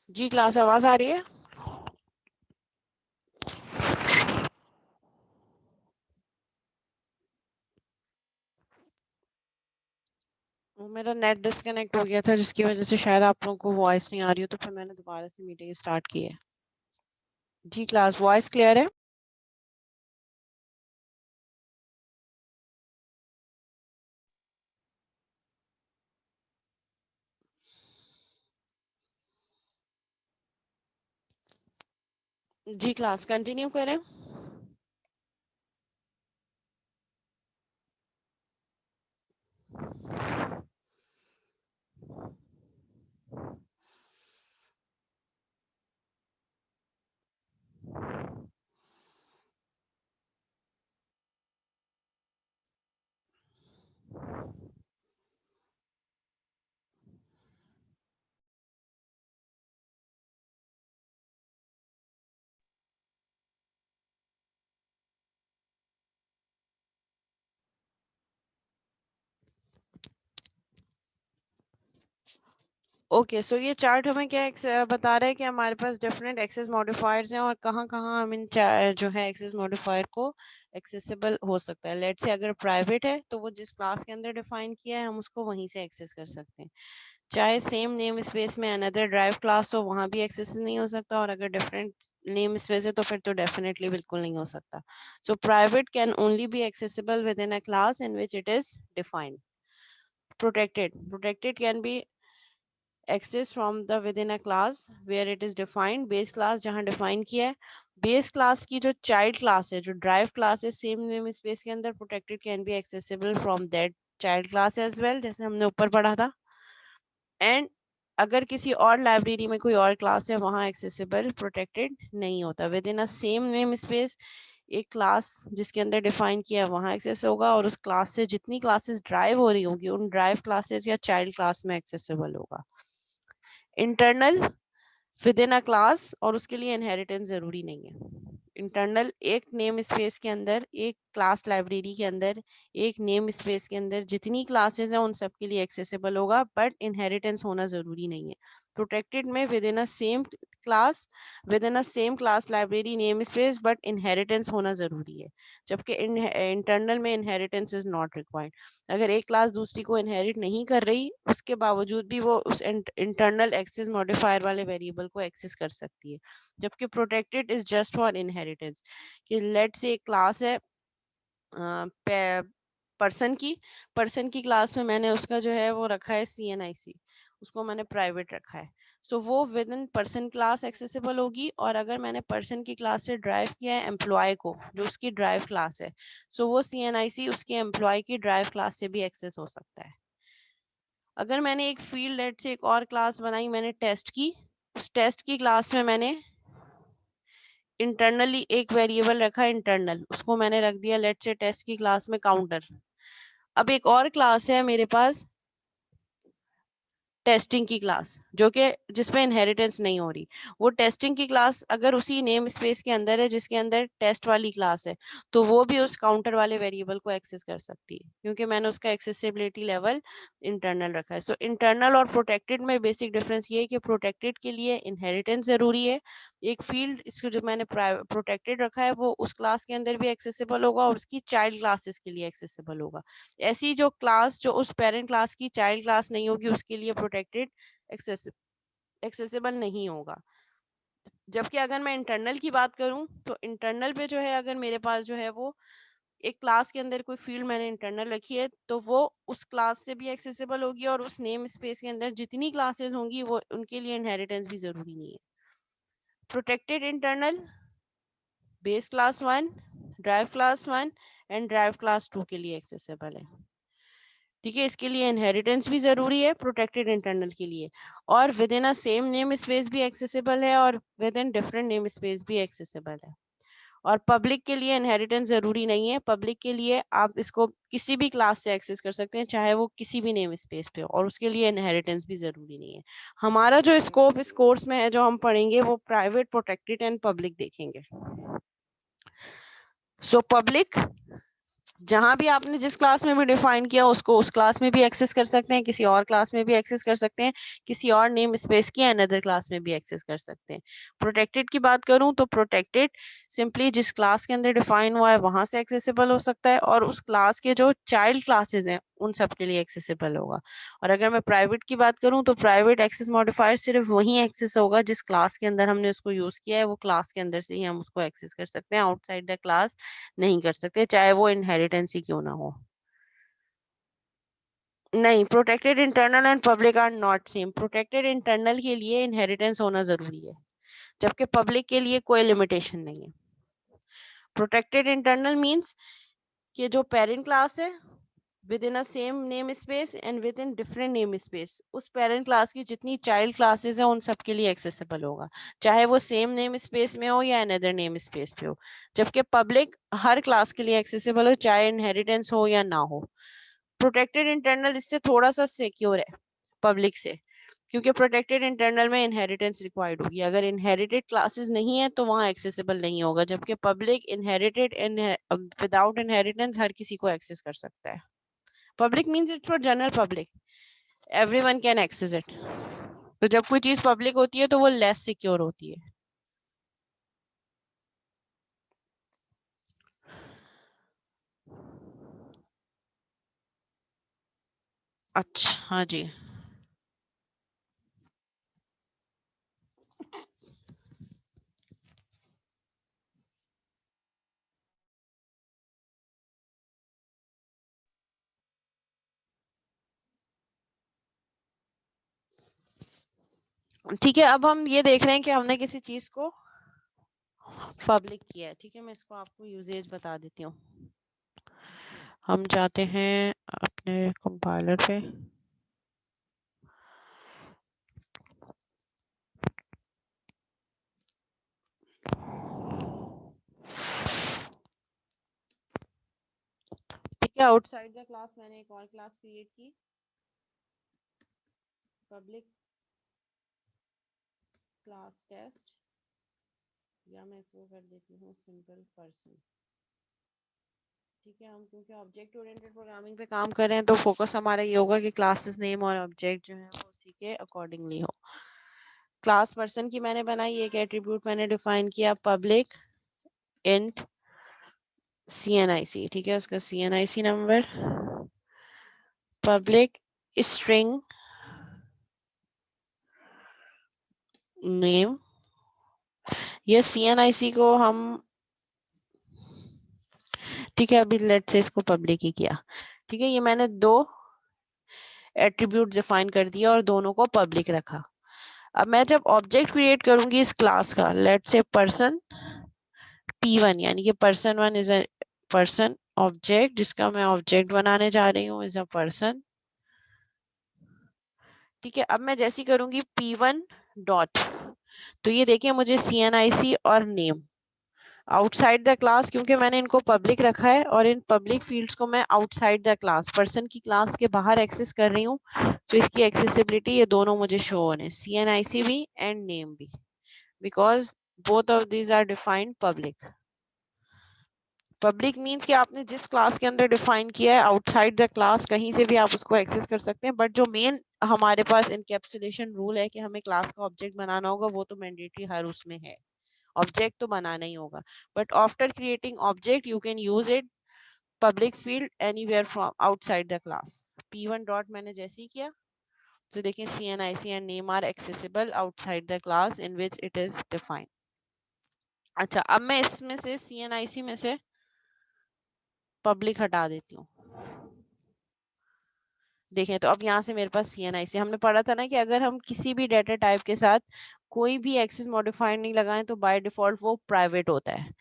जी class आवाज आ रही है? वो मेरा नेट डिस्कनेक्ट हो गया था जिसकी वजह से शायद आप लोगों को वॉइस नहीं आ रही हो, तो फिर मैंने दोबारा से मीटिंग स्टार्ट की है। जी क्लास वॉइस क्लियर है? जी क्लास कंटिन्यू करें। ओके सो ये चार्ट हमें क्या बता रहा है कि हमारे पास डिफरेंट एक्सेस मॉडिफायर्स हैं और कहाँ कहाँ हम इन जो है एक्सेस मॉडिफायर को एक्सेसिबल हो सकता है। लेट्स से अगर प्राइवेट है तो वो जिस क्लास के अंदर डिफाइन किया है हम उसको वहीं से एक्सेस कर सकते हैं। चाहे सेम नेम स्पेस में अनदर ड्राइव क्लास हो वहां भी एक्सेस नहीं हो सकता, और अगर डिफरेंट नेम स्पेस है तो फिर तो डेफिनेटली बिल्कुल नहीं हो सकता। So private can only B accessible with in a class in which it is defined. Protected can B access from the within a class where it is defined। Base class जहां define किया है, base class की जो child class है, जो drive class है, same name space के अंदर protected can be accessible from that child class as well, जैसे हमने ऊपर पढ़ा था। एंड अगर किसी और लाइब्रेरी में कोई और क्लास है वहां एक्सेसिबल प्रोटेक्टेड नहीं होता। With in a same name space एक क्लास जिसके अंदर डिफाइन किया है वहां एक्सेस होगा, और उस क्लास से जितनी क्लासेस ड्राइव हो रही होंगी उन ड्राइव क्लासेस या चाइल्ड क्लास में एक्सेसिबल होगा। Internal with in a class, और उसके लिए इनहेरिटेंस जरूरी नहीं है। इंटरनल एक नेम स्पेस के अंदर, एक क्लास लाइब्रेरी के अंदर, एक नेम स्पेस के अंदर जितनी क्लासेस हैं उन सब के लिए एक्सेसिबल होगा, बट इनहेरिटेंस होना जरूरी नहीं है। प्रोटेक्टेड में with in a same class, with in a same class library name space, but inheritance होना जरूरी है, जबकि इंटरनल में इनहेरिटेंस इज नॉट रिक्वायर्ड। अगर एक क्लास दूसरी को इनहेरिट नहीं कर रही उसके बावजूद भी वो उस इंटरनल एक्सेस मॉडिफायर वाले वेरिएबल को एक्सेस कर सकती है, जबकि protected is just for inheritance. कि लेट से एक क्लास है पर्सन की क्लास में मैंने उसका जो है वो रखा है CNIC, उसको मैंने प्राइवेट रखा है। सो वो with in person class accessible होगी, और अगर मैंने पर्सन की क्लास से ड्राइव किया है एम्प्लॉय को जो उसकी ड्राइव क्लास है, सो वो CNIC उसके एम्प्लॉय की ड्राइव क्लास से भी एक्सेस हो सकता है। अगर मैंने एक फील्ड लेट से एक और क्लास बनाई, मैंने टेस्ट की, उस टेस्ट की क्लास में मैंने इंटरनली एक वेरिएबल रखा इंटरनल, उसको मैंने रख दिया लेट से टेस्ट की क्लास में काउंटर। अब एक और क्लास है मेरे पास टेस्टिंग की क्लास, जो कि जिसमें इनहेरिटेंस नहीं हो रही। वो टेस्टिंग की क्लास अगर उसी नेम स्पेस के अंदर है जिसके अंदर टेस्ट वाली क्लास है, तो वो भी उस काउंटर वाले वेरिएबल को एक्सेस कर सकती है, क्योंकि मैंने उसका एक्सेसिबिलिटी लेवल इंटरनल रखा है। सो इंटरनल और प्रोटेक्टेड में बेसिक डिफरेंस ये है कि प्रोटेक्टेड के लिए इनहेरिटेंस जरूरी है। एक फील्ड इसको जो मैंने प्रोटेक्टेड रखा है वो उस क्लास के अंदर भी एक्सेसिबल होगा और उसकी चाइल्ड क्लासेस के लिए एक्सेसिबल होगा। ऐसी जो क्लास जो उस पेरेंट क्लास की चाइल्ड क्लास नहीं होगी उसके लिए प्रोटेक्टेड एक्सेसिबल नहीं होगा। जबकि अगर मैं इंटरनल की बात करूं तो इंटरनल पे जो है अगर मेरे पास जो है वो एक क्लास के अंदर कोई फील्ड मैंने इंटरनल रखी है तो वो उस क्लास से भी एक्सेसिबल होगी, और उस नेम स्पेस के अंदर जितनी क्लासेस होंगी वो उनके लिए इनहेरिटेंस भी जरूरी नहीं है। Protected internal base class 1, drive class 1 and drive class 2 के लिए एक्सेसिबल है। ठीक है, इसके लिए इनहेरिटेंस भी जरूरी है प्रोटेक्टेड इंटरनल के लिए, और with in a same name space भी एक्सेसिबल है, और with in different name space भी एक्सेसिबल है। और पब्लिक के लिए इनहेरिटेंस जरूरी नहीं है। पब्लिक के लिए आप इसको किसी भी क्लास से एक्सेस कर सकते हैं, चाहे वो किसी भी नेम स्पेस पे हो, और उसके लिए इनहेरिटेंस भी जरूरी नहीं है। हमारा जो स्कोप इस कोर्स में है जो हम पढ़ेंगे वो प्राइवेट, प्रोटेक्टेड एंड पब्लिक देखेंगे। सो पब्लिक जहां भी आपने जिस क्लास में भी डिफाइन किया उसको उस क्लास में भी एक्सेस कर सकते हैं, किसी और क्लास में भी एक्सेस कर सकते हैं, किसी और नेम स्पेस की अनदर क्लास में भी एक्सेस कर सकते हैं। प्रोटेक्टेड की बात करूं तो प्रोटेक्टेड सिंपली जिस क्लास के अंदर डिफाइन हुआ है वहां से एक्सेसिबल हो सकता है, और उस क्लास के जो चाइल्ड क्लासेस हैं उन सब के लिए एक्सेसिबल होगा। और अगर मैं प्राइवेट की बात करूं तो प्राइवेट एक्सेस मॉडिफायर सिर्फ वही एक्सेस होगा जिस क्लास के अंदर हमने उसको यूज किया है, वो क्लास के अंदर से ही हम उसको एक्सेस कर सकते हैं, आउटसाइड द क्लास नहीं कर सकते, चाहे वो इनहेरिटेंस ही क्यों ना हो। नहीं, protected internal and public are not same. Protected internal के लिए इनहेरिटेंस होना जरूरी है, जबकि पब्लिक के लिए कोई लिमिटेशन नहीं है। प्रोटेक्टेड इंटरनल मींस कि जो पेरेंट क्लास है with in a same name space and with in different name space, उस पेरेंट क्लास की जितनी चाइल्ड क्लासेस है उन सब के लिए एक्सेसिबल होगा, चाहे वो सेम नेम स्पेस में हो या अनदर नेम स्पेस पे हो। जबकि पब्लिक हर क्लास के लिए एक्सेसिबल हो, चाहे इनहेरिटेंस हो या ना हो। प्रोटेक्टेड इंटरनल इससे थोड़ा सा सिक्योर है पब्लिक से, क्योंकि प्रोटेक्टेड इंटरनल में इनहेरिटेंस रिक्वायर्ड होगी, अगर इनहेरिटेड क्लासेस नहीं है तो वहाँ एक्सेसिबल नहीं होगा, जबकि पब्लिक इनहेरिटेड विदाउट इनहेरिटेंस हर किसी को एक्सेस कर सकता है। Public means it's for general public, everyone can access it. तो जब कोई चीज पब्लिक होती है तो वो लेस सिक्योर होती है। अच्छा, हाँ जी। ठीक है, अब हम ये देख रहे हैं कि हमने किसी चीज को पब्लिक किया है। ठीक है, मैं इसको आपको यूजेज बता देती हूँ। हम जाते हैं अपने कंपाइलर पे। ठीक है, आउटसाइड द क्लास मैंने एक और क्लास क्रिएट की, पब्लिक क्लास टेस्ट, या मैं इसको कर देती हूँ सिंपल पर्सन। ठीक है, हम क्योंकि ऑब्जेक्ट ओरिएंटेड प्रोग्रामिंग पे काम कर रहे हैं तो फोकस हमारा ये होगा कि क्लासेस नेम और ऑब्जेक्ट जो है वो उसी के अकॉर्डिंगली हो। क्लास पर्सन की मैंने बनाई, एक एट्रीब्यूट मैंने डिफाइन किया पब्लिक इंट CNIC। ठीक है, उसका CNIC number, public string name. ये CNIC को हम, ठीक है अभी लेट से इसको पब्लिक ही किया। ठीक है, ये मैंने दो एट्रीब्यूट डिफाइन कर दिया और दोनों को पब्लिक रखा। अब मैं जब ऑब्जेक्ट क्रिएट करूंगी इस क्लास का, लेट से पर्सन P1, यानी कि person 1 is a person object, जिसका मैं ऑब्जेक्ट बनाने जा रही हूँ इज अ पर्सन। ठीक है, अब मैं जैसी करूंगी P1 डॉट, तो ये देखिए मुझे CNIC और नेम आउटसाइड द क्लास, क्योंकि मैंने इनको पब्लिक रखा है और इन पब्लिक फील्ड्स को मैं आउटसाइड द क्लास पर्सन की क्लास के बाहर एक्सेस कर रही हूँ, तो इसकी एक्सेसिबिलिटी ये दोनों मुझे शो हो रहे हैं, CNIC भी एंड नेम भी, because both of these are defined public. Public means कि आपने जिस क्लास के अंदर डिफाइन किया है आउटसाइड द क्लास कहीं से भी आप उसको एक्सेस कर सकते हैं, बट जो मेन हमारे पास इनकैप्सुलेशन रूल है कि हमें क्लास का ऑब्जेक्ट बनाना होगा वो तो मैंडेटरी हर उसमें है, ऑब्जेक्ट तो बनाना ही होगा। But after creating object you can use it public field anywhere from outside the class. P1 dot मैंने जैसे ही किया तो देखिए CNIC and name are accessible outside the class in which it is defined. अच्छा, अब मैं इसमें से CNIC में से पब्लिक हटा देती हूँ। देखें तो अब यहाँ से मेरे पास CNIC, हमने पढ़ा था ना कि अगर हम किसी भी डेटा टाइप के साथ कोई भी एक्सेस मॉडिफायर नहीं लगाएं तो बाय डिफॉल्ट वो प्राइवेट होता है।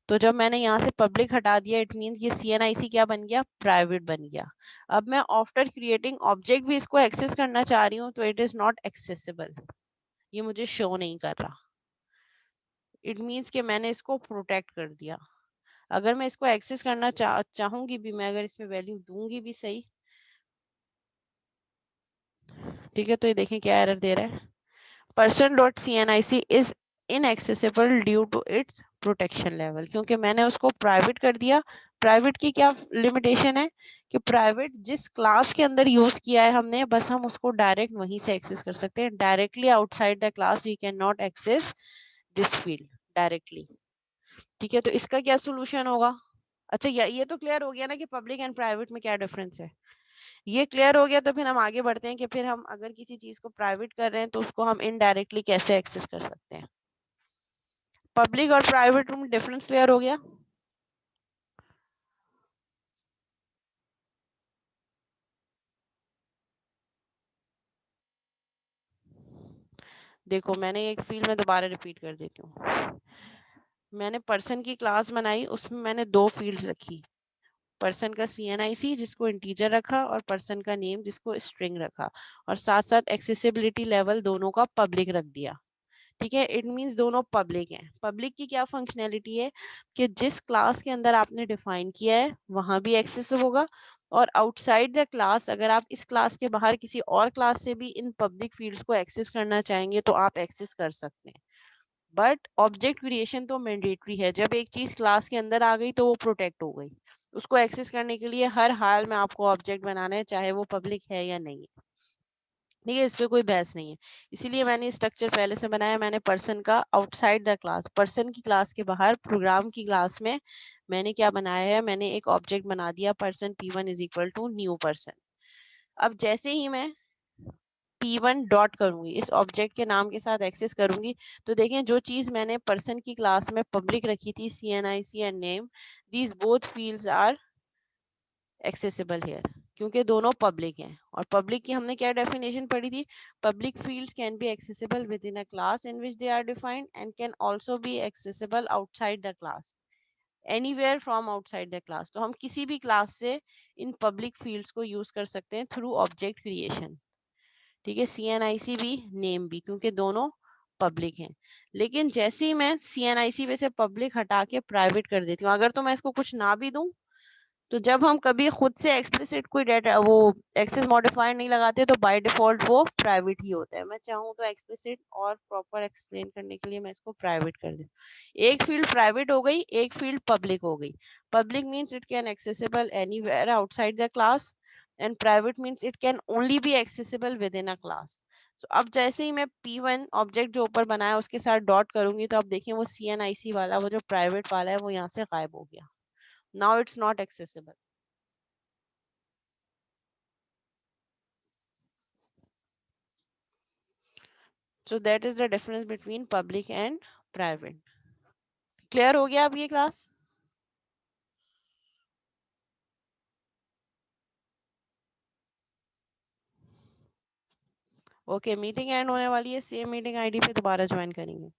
तो जब मैंने यहाँ से पब्लिक हटा दिया इट मीन्स ये CNIC क्या बन गया, प्राइवेट बन गया। अब मैं आफ्टर क्रिएटिंग ऑब्जेक्ट भी इसको एक्सेस करना चाह रही हूँ तो इट इज नॉट एक्सेसिबल, ये मुझे शो नहीं कर रहा। इट मीन्स कि मैंने इसको प्रोटेक्ट कर दिया। अगर मैं इसको एक्सेस करना चाहूंगी भी, मैं अगर इसमें वैल्यू दूंगी भी सही, ठीक है, तो ये देखें क्या एरर दे रहा है, person.cnic is inaccessible due to its protection level, क्योंकि मैंने उसको प्राइवेट कर दिया, प्राइवेट की क्या लिमिटेशन है कि प्राइवेट जिस क्लास के अंदर यूज किया है हमने, बस हम उसको डायरेक्ट वहीं से एक्सेस कर सकते हैं। Directly outside the class we can not access this field directly. ठीक है, तो इसका क्या सोल्यूशन होगा? अच्छा, ये तो क्लियर हो गया ना कि पब्लिक एंड प्राइवेट में क्या डिफरेंस है। ये क्लियर हो गया तो फिर हम आगे बढ़ते हैं कि फिर हम अगर किसी चीज को प्राइवेट कर रहे हैं तो उसको हम इनडायरेक्टली कैसे एक्सेस कर सकते हैं। पब्लिक और प्राइवेट में डिफरेंस क्लियर हो गया? देखो, मैंने एक फील्ड में दोबारा रिपीट कर देती हूँ। मैंने पर्सन की क्लास बनाई, उसमें मैंने दो फील्ड्स रखी। पर्सन का CNIC जिसको इंटीजर रखा, और पर्सन का नेम जिसको स्ट्रिंग रखा, और साथ साथ एक्सेसिबिलिटी लेवल दोनों का पब्लिक रख दिया। ठीक है, इट मींस दोनों पब्लिक हैं। पब्लिक की क्या फंक्शनैलिटी है कि जिस क्लास के अंदर आपने डिफाइन किया है वहां भी एक्सेस होगा, और आउटसाइड द क्लास अगर आप इस क्लास के बाहर किसी और क्लास से भी इन पब्लिक फील्ड्स को एक्सेस करना चाहेंगे तो आप एक्सेस कर सकते हैं। बट ऑब्जेक्ट क्रिएशन तो मैंडेटरी है। जब एक चीज क्लास के अंदर आ गई तो वो प्रोटेक्ट हो गई। उसको एक्सेस करने के लिए हर हाल में आपको ऑब्जेक्ट बनाना है, चाहे वो पब्लिक है या नहीं है। ठीक है, इस पे कोई बहस नहीं है। इसीलिए मैंने स्ट्रक्चर पहले से बनाया। मैंने पर्सन का आउटसाइड द क्लास, पर्सन की क्लास के बाहर प्रोग्राम की क्लास में मैंने क्या बनाया है, मैंने एक ऑब्जेक्ट बना दिया person P1 is equal to new person. अब जैसे ही मैं P1 डॉट करूंगी, इस ऑब्जेक्ट के नाम के साथ एक्सेस करूंगी, तो देखें जो चीज मैंने पर्सन की क्लास में पब्लिक रखी थी, CNIC and name, these both fields are accessible here, क्योंकि दोनों पब्लिक हैं। और पब्लिक की हमने क्या डेफिनेशन पढ़ी थी? Public fields can be accessible with in a class in which they are defined and can also be accessible outside the class, anywhere from outside the class. तो हम किसी भी क्लास से इन पब्लिक फील्ड्स को use कर सकते हैं थ्रू ऑब्जेक्ट क्रिएशन। ठीक है, CNIC भी, नेम भी, क्योंकि दोनों पब्लिक हैं। लेकिन जैसे ही मैं CNIC में से पब्लिक हटा के प्राइवेट कर देती हूँ, अगर तो मैं इसको कुछ ना भी दूं, तो जब हम कभी खुद से एक्सप्लिसिट कोई डाटा वो एक्सेस मॉडिफायर नहीं लगाते तो बाय डिफॉल्ट वो प्राइवेट ही होता है। मैं चाहूँ तो एक्सप्लिसिट और प्रॉपर एक्सप्लेन करने के लिए मैं इसको प्राइवेट कर दूँ। एक फील्ड प्राइवेट हो गई, एक फील्ड पब्लिक हो गई। Public means it can accessible anywhere outside the class, and private means it can only B accessible with in a class. तो अब जैसे ही मैं P1 ऑब्जेक्ट जो ऊपर बनाया उसके साथ डॉट करूंगी, तो अब देखिए वो CNIC वाला, वो जो प्राइवेट वाला है, वो यहाँ से गायब हो गया। Now it's not accessible. So that is the difference between public and private. Clear हो गया अब ये क्लास? ओके, मीटिंग एंड होने वाली है। सेम मीटिंग आईडी पे दोबारा ज्वाइन करेंगे।